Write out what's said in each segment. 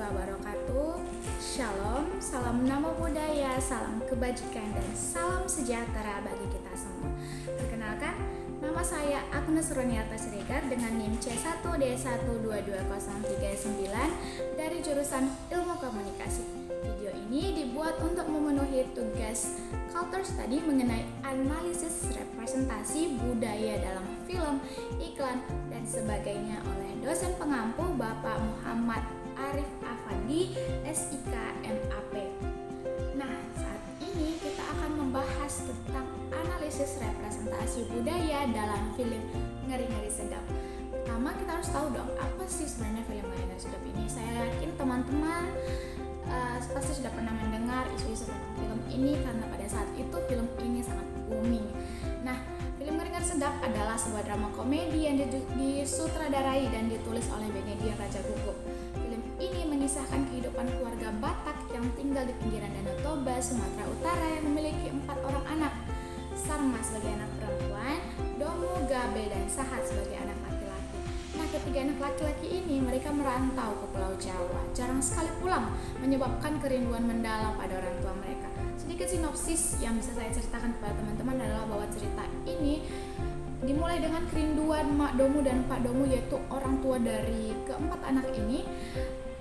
warahmatullahi wabarakatuh. Shalom, salam namo buddhaya, salam kebajikan dan salam sejahtera bagi kita semua. Perkenalkan, nama saya Agnes Roniata Siregar dengan NIM C1D1222039 dari jurusan Ilmu Komunikasi. Video ini dibuat untuk memenuhi tugas Culture Study mengenai analisis representasi budaya dalam film, iklan, dan sebagainya oleh dosen pengampu Bapak Muhammad Arif Afandi, SIK MAP. Nah, saat ini kita akan membahas tentang analisis representasi budaya dalam film Ngeri-Ngeri Sedap. Pertama, kita harus tahu dong, apa sih sebenarnya film Ngeri-Ngeri Sedap ini? Saya yakin teman-teman pasti sudah pernah mendengar isu-isu tentang film ini karena pada saat itu film ini sangat booming. Nah, film Ngeri-Ngeri Sedap adalah sebuah drama komedi yang disutradarai dan ditulis oleh Benedict Raja Gugup. Film ini mengisahkan kehidupan keluarga Batak yang tinggal di pinggiran Danau Toba, Sumatera Utara yang memiliki 4 orang anak. Sarma sebagai anak perempuan, Domu, Gabe, dan Sahat sebagai anak laki-laki. Nah, ketiga anak laki-laki ini mereka merantau ke Pulau Jawa, jarang sekali pulang, menyebabkan kerinduan mendalam pada orang tua mereka. Sedikit sinopsis yang bisa saya ceritakan kepada teman-teman adalah bahwa cerita ini dimulai dengan kerinduan Mak Domu dan Pak Domu, yaitu orang tua dari keempat anak ini,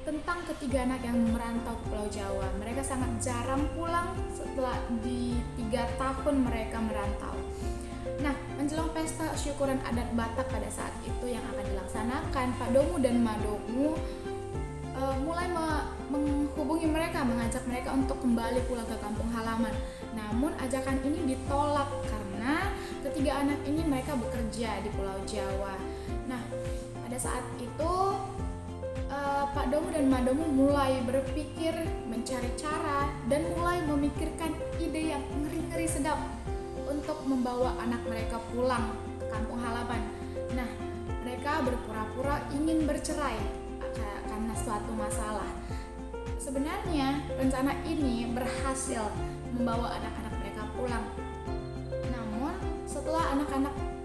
tentang ketiga anak yang merantau ke Pulau Jawa. Mereka sangat jarang pulang setelah di 3 tahun mereka merantau. Nah, menjelang pesta syukuran adat Batak pada saat itu yang akan dilaksanakan, Pak Domu dan Mak Domu mulai menghubungi mereka, mengajak mereka untuk kembali pulang ke kampung halaman. Namun ajakan ini ditolak karena ketiga anak ini mereka bekerja di Pulau Jawa. Nah, pada saat itu Pak Domu dan Mak Domu mulai berpikir mencari cara dan mulai memikirkan ide yang ngeri-ngeri sedap untuk membawa anak mereka pulang ke kampung halaman. Nah, mereka berpura-pura ingin bercerai karena suatu masalah. Sebenarnya rencana ini berhasil membawa anak-anak mereka pulang. Namun setelah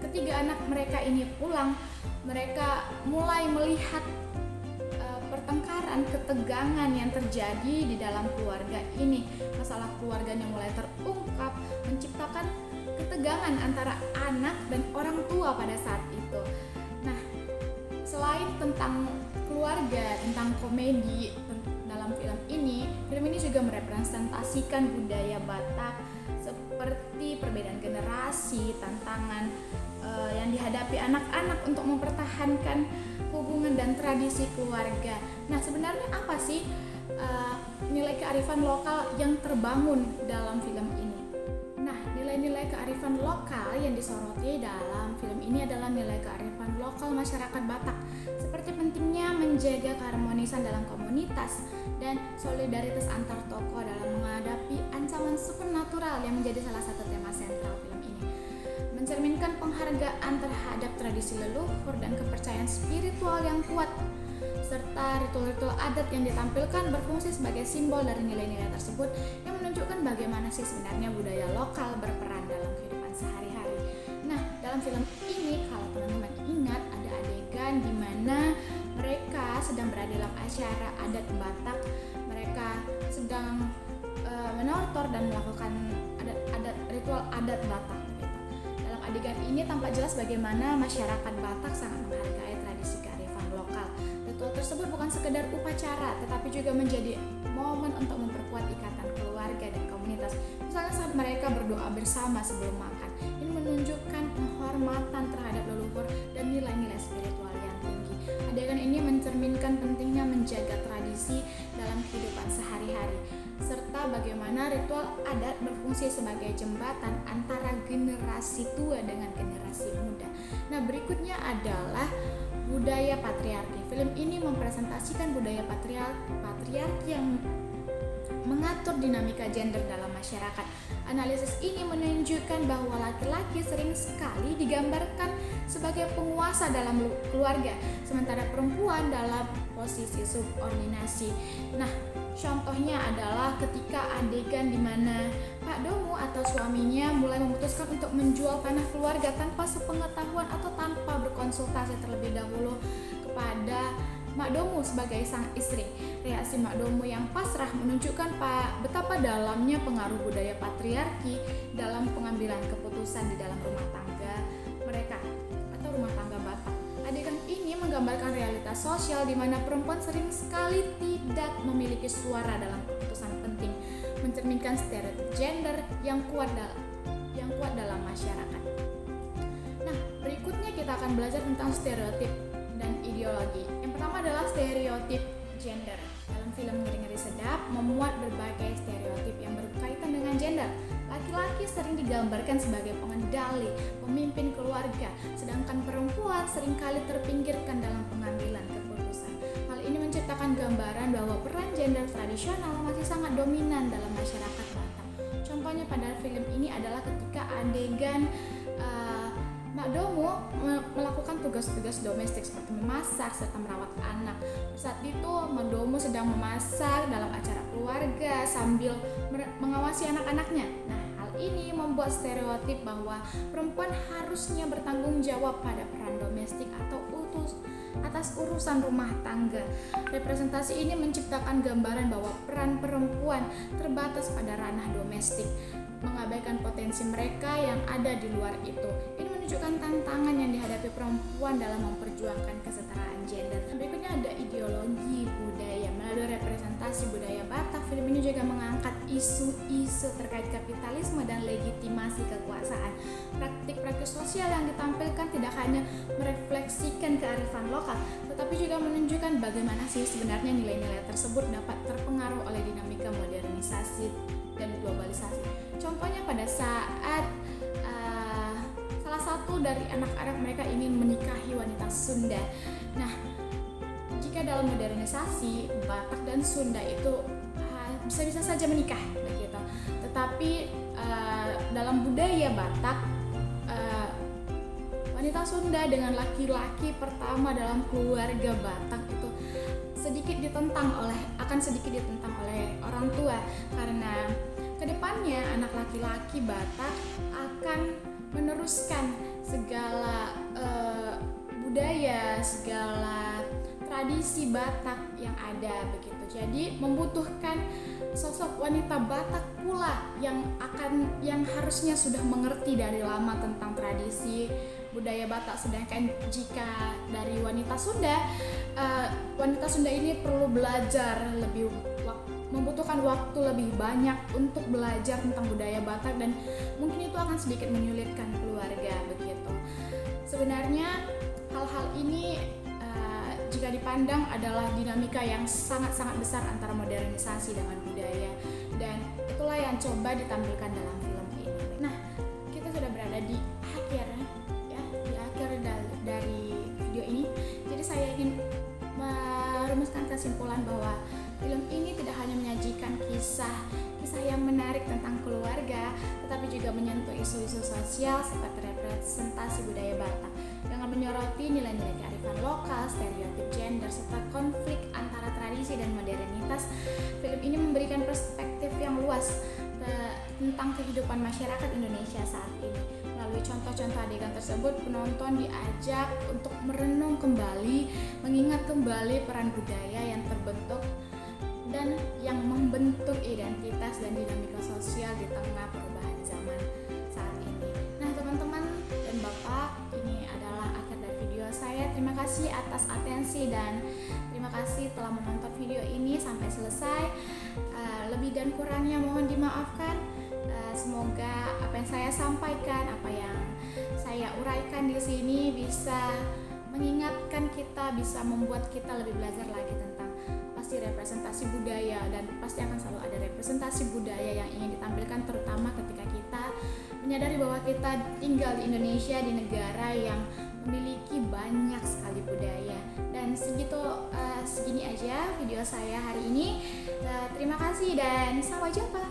ketiga anak mereka ini pulang, mereka mulai melihat pertengkaran, ketegangan yang terjadi di dalam keluarga ini. Masalah keluarganya mulai terungkap, menciptakan ketegangan antara anak dan orang tua pada saat itu. Nah, selain tentang keluarga, tentang komedi dalam film ini juga merepresentasikan budaya Batak seperti perbedaan generasi, tantangan yang dihadapi anak-anak untuk mempertahankan hubungan dan tradisi keluarga. Nah, sebenarnya apa sih nilai kearifan lokal yang terbangun dalam film ini? Nah, nilai-nilai kearifan lokal yang disoroti dalam film ini adalah nilai kearifan lokal masyarakat Batak, seperti pentingnya menjaga keharmonisan dalam komunitas dan solidaritas antar tokoh dalam menghadapi ancaman supernatural yang menjadi salah satu tema sentral film ini. Mencerminkan penghargaan terhadap tradisi leluhur dan kepercayaan spiritual yang kuat, serta ritual-ritual adat yang ditampilkan berfungsi sebagai simbol dari nilai-nilai tersebut yang menunjukkan bagaimana sih sebenarnya budaya lokal berperan dalam kehidupan sehari-hari. Nah, dalam film ini kalau teman-teman ingat ada adegan di mana mereka sedang berada dalam acara adat Batak, mereka sedang menortor dan melakukan ritual adat Batak. Dalam adegan ini tampak jelas bagaimana masyarakat Batak sangat menghargai tradisi kearifan lokal. Ritual tersebut bukan sekedar upacara, tetapi juga menjadi momen untuk memperkuat ikatan keluarga dan komunitas. Misalnya saat mereka berdoa bersama sebelum makan. Ini menunjukkan penghormatan terhadap leluhur dan nilai-nilai spiritual yang tinggi. Adegan ini mencerminkan pentingnya menjaga tradisi dalam kehidupan sehari-hari, serta bagaimana ritual adat berfungsi sebagai jembatan antara generasi tua dengan generasi muda. Nah, berikutnya adalah budaya patriarki. Film ini mempresentasikan budaya patriarki yang mengatur dinamika gender dalam masyarakat. Analisis ini menunjukkan bahwa laki-laki sering sekali digambarkan sebagai penguasa dalam keluarga, sementara perempuan dalam posisi subordinasi. Nah, contohnya adalah ketika adegan di mana Pak Domu atau suaminya mulai memutuskan untuk menjual tanah keluarga tanpa sepengetahuan atau tanpa berkonsultasi terlebih dahulu kepada Mak Domu sebagai sang istri. Reaksi Mak Domu yang pasrah menunjukkan betapa dalamnya pengaruh budaya patriarki dalam pengambilan keputusan di dalam rumah tangga mereka atau rumah tangga Batak. Adegan ini menggambarkan realitas sosial di mana perempuan sering sekali tidak memiliki suara dalam keputusan penting, mencerminkan stereotip gender yang kuat dalam masyarakat. Nah, berikutnya kita akan belajar tentang stereotip dan ideologi. Yang pertama adalah stereotip gender. Dalam film Ngeri-Ngeri Sedap memuat berbagai stereotip yang berkaitan dengan gender. Laki-laki sering digambarkan sebagai pengendali, pemimpin keluarga, sedangkan perempuan seringkali terpinggirkan dalam pengambilan keputusan. Hal ini menciptakan gambaran bahwa peran gender tradisional masih sangat dominan dalam masyarakat Batak. Contohnya pada film ini adalah ketika adegan Mak Domu melakukan tugas-tugas domestik seperti memasak serta merawat anak. Saat itu Mak Domu sedang memasak dalam acara keluarga sambil mengawasi anak-anaknya. Nah, hal ini membuat stereotip bahwa perempuan harusnya bertanggung jawab pada peran domestik atau atas urusan rumah tangga. Representasi ini menciptakan gambaran bahwa peran perempuan terbatas pada ranah domestik, mengabaikan potensi mereka yang ada di luar itu. Ini menunjukkan tantangan yang dihadapi perempuan dalam memperjuangkan kesetaraan gender. Berikutnya ada ideologi budaya. Melalui representasi budaya Batak, film ini juga mengangkat isu-isu terkait kapitalisme dan legitimasi kekuasaan. Praktik-praktik sosial yang ditampilkan tidak hanya merefleksikan kearifan lokal, tetapi juga menunjukkan bagaimana sih sebenarnya nilai-nilai tersebut dapat terpengaruh oleh dinamika modernisasi dan globalisasi. Contohnya pada saat salah satu dari anak-anak mereka ingin menikahi wanita Sunda. Nah, jika dalam modernisasi Batak dan Sunda itu bisa-bisa saja menikah begitu. Tetapi dalam budaya Batak, wanita Sunda dengan laki-laki pertama dalam keluarga Batak itu akan sedikit ditentang oleh orang tua, karena kedepannya anak laki-laki Batak akan meneruskan segala budaya, segala tradisi Batak yang ada begitu. Jadi membutuhkan sosok wanita Batak pula yang harusnya sudah mengerti dari lama tentang tradisi budaya Batak. Sedangkan jika dari wanita Sunda ini perlu belajar membutuhkan waktu lebih banyak untuk belajar tentang budaya Batak, dan mungkin itu akan sedikit menyulitkan keluarga begitu. Sebenarnya hal-hal ini jika dipandang adalah dinamika yang sangat-sangat besar antara modernisasi dengan budaya, dan itulah yang coba ditampilkan dalam film ini. Nah, kita sudah berada di akhir dari video ini. Jadi saya ingin merumuskan kesimpulan bahwa film ini tidak hanya menyajikan kisah yang menarik tentang keluarga, tetapi juga menyentuh isu-isu sosial seperti representasi budaya Batak dengan menyoroti nilai-nilai kearifan lokal, stereotip gender, serta konflik antara tradisi dan modernitas. Film ini memberikan perspektif yang luas tentang kehidupan masyarakat Indonesia saat ini. Melalui contoh-contoh adegan tersebut, penonton diajak untuk merenung kembali, mengingat kembali peran budaya yang terbentuk dan yang membentuk identitas dan dinamika sosial di tengah perubahan zaman saat ini. Nah, teman-teman dan Bapak, ini adalah akhir dari video saya. Terima kasih atas atensi dan terima kasih telah menonton video ini sampai selesai. Lebih dan kurangnya mohon dimaafkan. Semoga apa yang saya sampaikan, apa yang saya uraikan di sini bisa mengingatkan kita, bisa membuat kita lebih belajar lagi tentang pasti representasi budaya, dan pasti akan selalu ada representasi budaya yang ingin ditampilkan, terutama ketika kita menyadari bahwa kita tinggal di Indonesia, di negara yang memiliki banyak sekali budaya. Dan segini aja video saya hari ini. Terima kasih dan sampai jumpa.